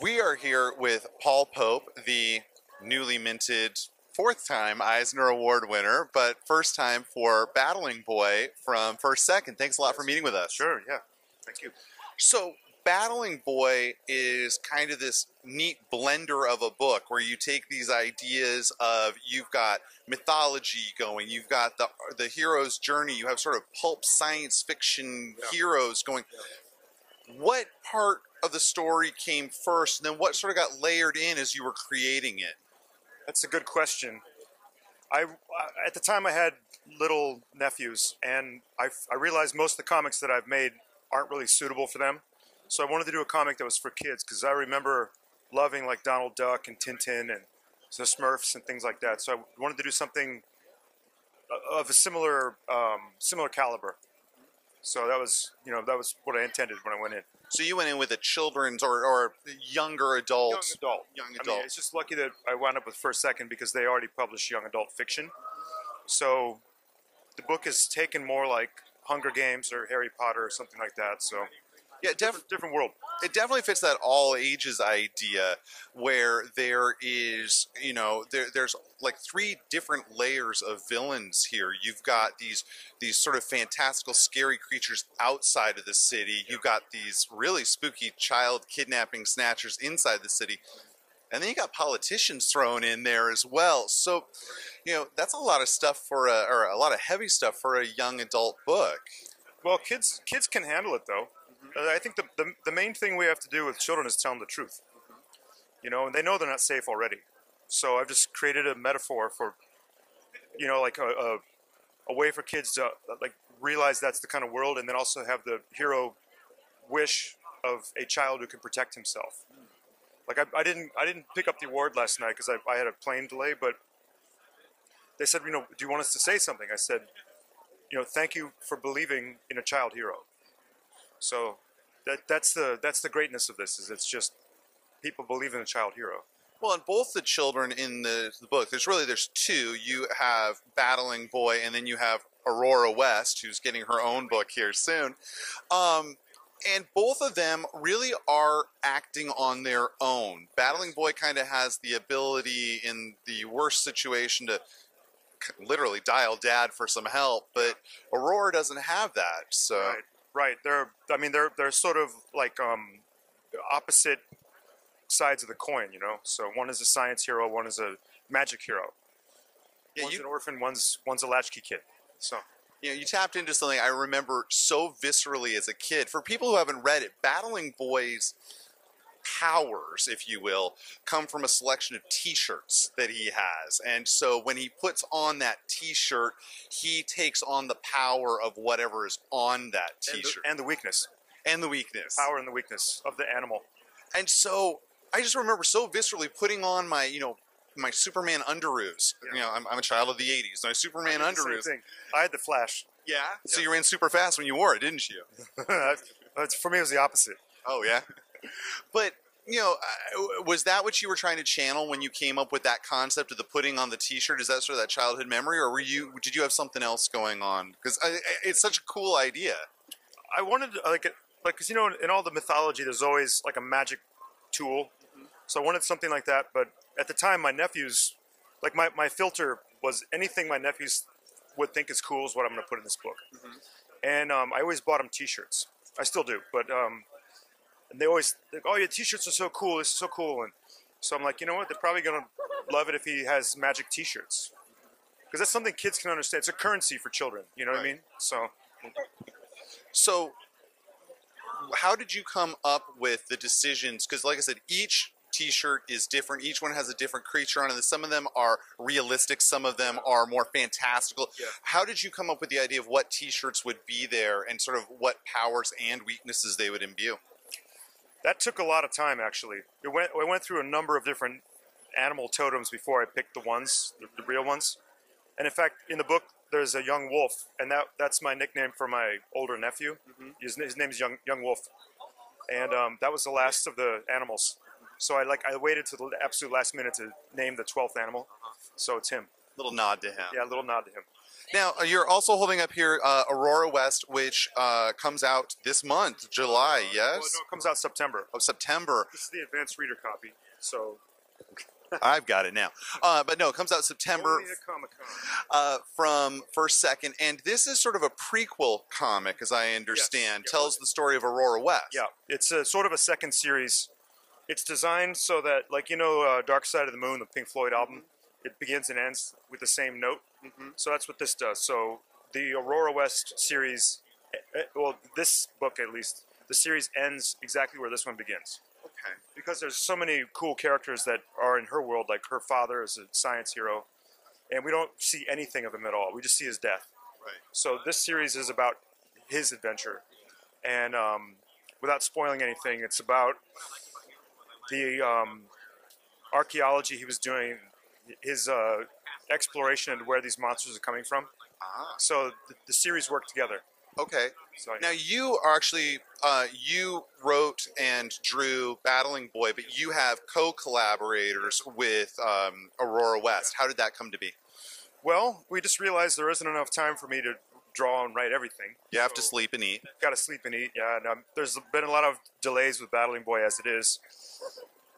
We are here with Paul Pope, the newly minted fourth time Eisner Award winner, but first time for Battling Boy from First Second. Thanks a lot for meeting with us. Sure, yeah. Thank you. So, Battling Boy is kind of this neat blender of a book where you take these ideas of, you've got mythology going, you've got the hero's journey, you have sort of pulp science fiction heroes going. What part of the story came first, and then what sort of got layered in as you were creating it? That's a good question. At the time I had little nephews, and I realized most of the comics that I've made aren't really suitable for them. So I wanted to do a comic that was for kids, because I remember loving like Donald Duck and Tintin and the Smurfs and things like that. So I wanted to do something of a similar caliber. So that was what I intended when I went in. So you went in with a children's or younger adult. Young adult. I mean, it's just lucky that I wound up with First Second because they already published young adult fiction. So the book is taken more like Hunger Games or Harry Potter or something like that. So yeah, different world. It definitely fits that all ages idea where there is, there's like three different layers of villains here. You've got these sort of fantastical, scary creatures outside of the city. You've got these really spooky child kidnapping snatchers inside the city. And then you got politicians thrown in there as well. So, that's a lot of stuff or a lot of heavy stuff for a young adult book. Well, kids can handle it though. I think the main thing we have to do with children is tell them the truth. And they know they're not safe already. So I've just created a metaphor for, like a way for kids to like realize that's the kind of world, and then also have the hero wish of a child who can protect himself. Like I didn't pick up the award last night because I had a plane delay, but they said, do you want us to say something? I said, thank you for believing in a child hero. So that's the greatness of this, is it's just people believe in a child hero. Well, and both the children in the book, there's two. You have Battling Boy, and then you have Aurora West, who's getting her own book here soon. And both of them really are acting on their own. Battling Boy kind of has the ability in the worst situation to literally dial dad for some help, but Aurora doesn't have that. So. Right. They're sort of like opposite sides of the coin, So one is a science hero, one is a magic hero. Yeah, one's an orphan, one's a latchkey kid. So you tapped into something I remember so viscerally as a kid. For people who haven't read it, Battling Boy's powers, if you will, come from a selection of t-shirts that he has. And so when he puts on that t-shirt, he takes on the power of whatever is on that t-shirt. And the weakness. And the weakness. Power and the weakness of the animal. And so I just remember so viscerally putting on my, my Superman underoos. Yeah. I'm a child of the 80s. My Superman underoos. Same thing. I had the Flash. Yeah? So you ran super fast when you wore it, didn't you? For me, it was the opposite. Oh, yeah? But, was that what you were trying to channel when you came up with that concept of the putting on the t-shirt? Is that sort of that childhood memory, or did you have something else going on? Because it's such a cool idea. I wanted because in all the mythology, there's always like a magic tool. So I wanted something like that. But at the time, my nephews, like my filter was anything my nephews would think is cool is what I'm going to put in this book. And I always bought them t-shirts. I still do, but and they always think, oh, your t-shirts are so cool. This is so cool. And so I'm like, you know what? They're probably going to love it if he has magic t-shirts. Because that's something kids can understand. It's a currency for children. You know what I mean? So how did you come up with the decisions? Because like I said, each t-shirt is different. Each one has a different creature on it. Some of them are realistic. Some of them are more fantastical. Yeah. How did you come up with the idea of what t-shirts would be there and sort of what powers and weaknesses they would imbue? That took a lot of time, actually. I went through a number of different animal totems before I picked the real ones. And in fact, in the book, there's a young wolf, and that's my nickname for my older nephew. His name is Young Wolf, and that was the last of the animals. So I waited to the absolute last minute to name the 12th animal. So it's him. Little nod to him. Yeah, a little nod to him. Now, you're also holding up here Aurora West, which comes out this month, July, Well, yes? no, it comes out September. Of September. This is the advanced reader copy, so I've got it now. But no, it comes out September only at Comic-Con. from First Second. And this is sort of a prequel comic, as I understand. Yes. Tells the story of Aurora West. Yeah, it's a sort of a second series. It's designed so that, like, Dark Side of the Moon, the Pink Floyd album, it begins and ends with the same note. So that's what this does. So the Aurora West series, well, this book at least, the series ends exactly where this one begins. Okay. Because there's so many cool characters that are in her world, like her father is a science hero, and we don't see anything of him at all. We just see his death. Right. So this series is about his adventure, and without spoiling anything, it's about the archaeology he was doing, his exploration into where these monsters are coming from. So the series work together. Okay. So, Now you are actually you wrote and drew Battling Boy, but you have co-collaborators with Aurora West. How did that come to be? well, we just realized there isn't enough time for me to draw and write everything. You have to sleep and eat. Got to sleep and eat. Yeah, and there's been a lot of delays with Battling Boy as it is.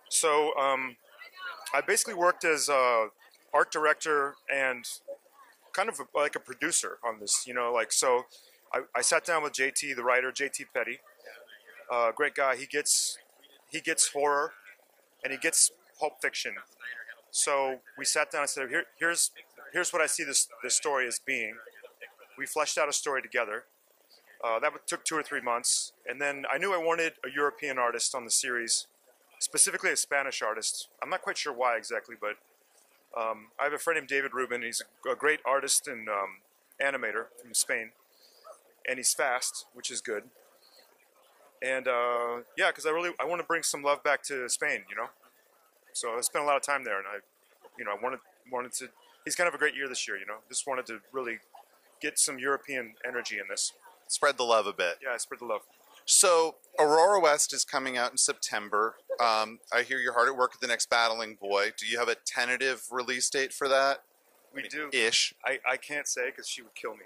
So I basically worked as art director and kind of like a producer on this. So I sat down with JT, the writer, JT Petty, great guy. He gets horror, and he gets pulp fiction. So we sat down and said, here's what I see this story as being. We fleshed out a story together. That took 2 or 3 months, and then I knew I wanted a European artist on the series, specifically a Spanish artist. I'm not quite sure why exactly, but I have a friend named David Rubin. He's a great artist and animator from Spain, and he's fast, which is good. And yeah, because I want to bring some love back to Spain, So I spent a lot of time there, and I wanted to. He's kind of a great year this year, Just wanted to really get some European energy in this. Spread the love a bit. Yeah, I spread the love. So Aurora West is coming out in September. I hear you're hard at work at the next Battling Boy. Do you have a tentative release date for that? We do. Ish. I can't say because she would kill me.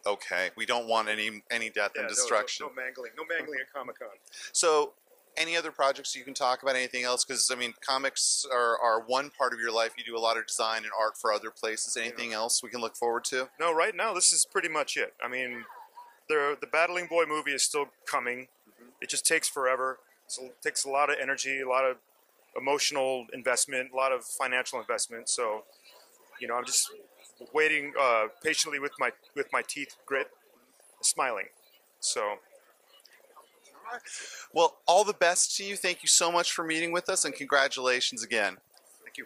Okay. We don't want any death and destruction. No mangling. No mangling at Comic-Con. So, any other projects you can talk about? Anything else? Because, comics are one part of your life. You do a lot of design and art for other places. Anything else we can look forward to? No, right now, this is pretty much it. The Battling Boy movie is still coming. It just takes forever. It takes a lot of energy, a lot of emotional investment, a lot of financial investment. So, I'm just waiting patiently with my teeth grit, smiling. So. Well, all the best to you. Thank you so much for meeting with us, and congratulations again. Thank you.